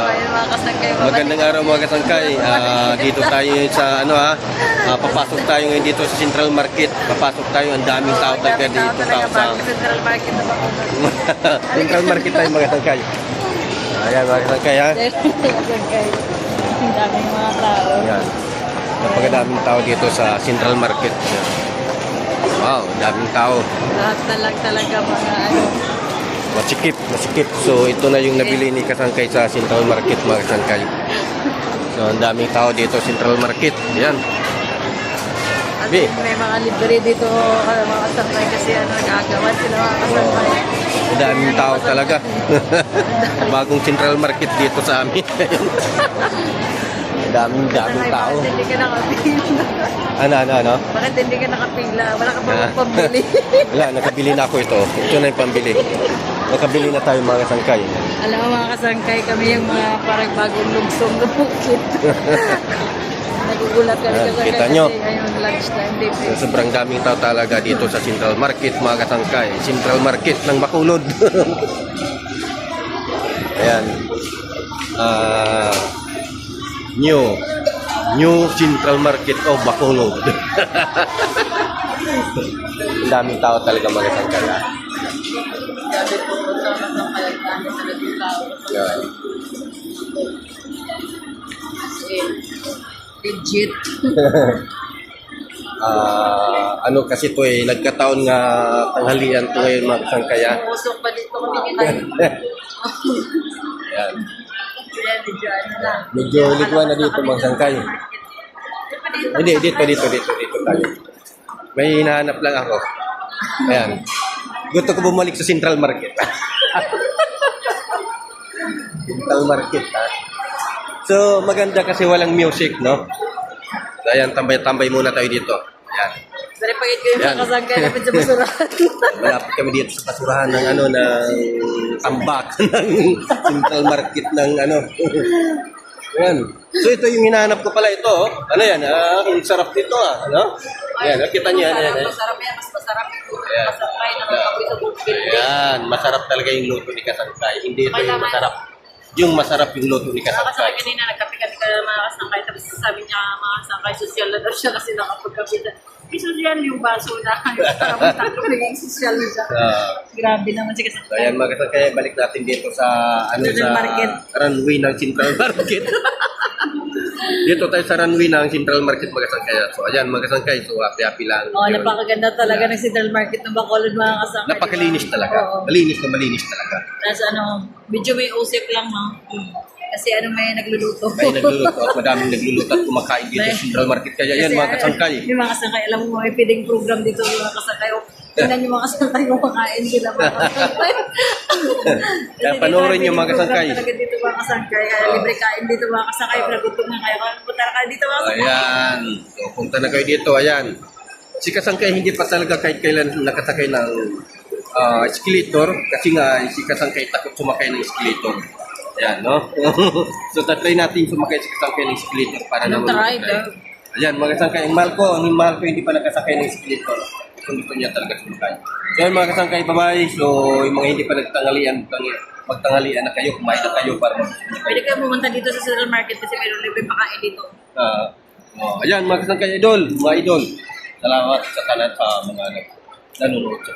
Ayun mga kasangkay. Magandang araw mga kasangkay. Dito tayo sa papasok tayo ngayon dito sa Central Market. Papasok tayo, ang daming tao talaga dito sa Central Market na Central Market tayo mga kasangkay. Ayan mga kasangkay ha. Kasangkay. Ang daming mga tao. Ayan. Napakadaming tao dito sa Central Market. Wow, daming tao. Lahat na lang talaga mga Masikip. So ito na yung nabili ni kasangkay sa Central Market mga kasangkay. So ang daming tao dito sa Central Market. Ayan. May mga libre dito mga kasangkay kasi nagagawan sila mga kasangkay. Ang daming tao talaga. Bagong Central Market dito sa amin. daming tao. Bakit hindi ka nakapila? Ano? Bakit hindi ka nakapila? Wala ka pa pambili? Wala, nakabili na ako ito. Ito na yung pambili. Nakabili na tayo mga kasangkay. Alam mo mga kasangkay, kami yung mga parang bagong lugsong na bukit. Nagugulat kami kasangkay kita nyo. kasi ngayon lunchtime din. So, sobrang daming tao talaga dito sa Central Market mga kasangkay. Central Market ng Bacolod. Ayan. New Central Market of Bacolod. Ang daming tao talaga mga kasangkay. Yan. Legit. Ano kasi to nagkataon nga tanghalian to ngayon mga kasangkay. Usok pa dito kami kinain. Yan. Na. Medyo ligwa na dito mga kasangkay. Hindi, dito tayo. May hinahanap lang ako. Ayan. Gusto ko bumalik sa Central Market. Central Market, ha? So, maganda kasi walang music, no? So, ayan, tambay-tambay muna tayo dito. Ayan. Dari pagit ko yung mga kasangkay namin sa basurahan. Malapit kami dito sa basurahan ng tambak ng Central Market ng Ayan. So, ito yung hinahanap ko pala ito, oh. Ano yan? Ang sarap nito, ano? Ayan, kita niyo yan. Masarap yan, mas masarap yung kasangkay na nakapoy sa bukid. Ayan, masarap talaga yung luto ni kasangkay. Hindi ito yung masarap. Yung masarap yung luto ni Kasangkay kasangkay. kanina, nagkape-kape ka ng mga kasangkay. Tapos sabi niya, mga kasangkay, social na daw siya kasi nakapagkape. Social yung baso na. Parang takot naging social na siya. Grabe naman si So, kasangkay. ayan mga kasangkay, balik natin dito sa Central Market. runway ng Central Market. Dito tayo sa runway ng Central Market mga kasangkay. So ayan mga kasangkay, so happy lang. Napakaganda talaga ng Central Market ng Bacolod mga kasangkay. Napakalinis talaga. Oo. Malinis talaga. Tapos medyo may usip lang, no? Kasi may nagluluto. May nagluluto at madaming nagluluto at kumakain dito sa Central Market. Kaya yan mga kasangkay. Yung mga kasangkay, alam mo may feeding program dito yung mga kasangkay. Tingnan yung mga kasangkay kung makain sila mga kasangkay. Kaya panoorin yung mga kasangkay. Talaga dito mga kasangkay. Kaya libre kain dito mga kasangkay. Pinagutom na kayo. Punta na kayo dito mga kasangkay. Ayan. So, punta na kayo dito. Ayan. Si kasangkay hindi pa talaga kahit kailan nakasakay ng escalator. Kasi nga si kasangkay takot sumakay ng escalator. Ayan, no? So, tatry natin sumakay si kasangkay ng escalator para naman. Ayan, mga kasangkay. Ang mahal ko hindi pa nakasakay ng escalator. Kung gusto niya talaga sumakay. So, ayan, mga kasangkay, bye-bye. So, yung mga hindi pa nagtanghalian, magtanghalian na kayo, kumain na kayo para mag-sumakay. Pwede kayo pumunta dito sa Central Market kasi mayroon libre pakain dito. Ayan, mga kasangkay, mga idol. Salamat sa kanan sa mga nanonood sa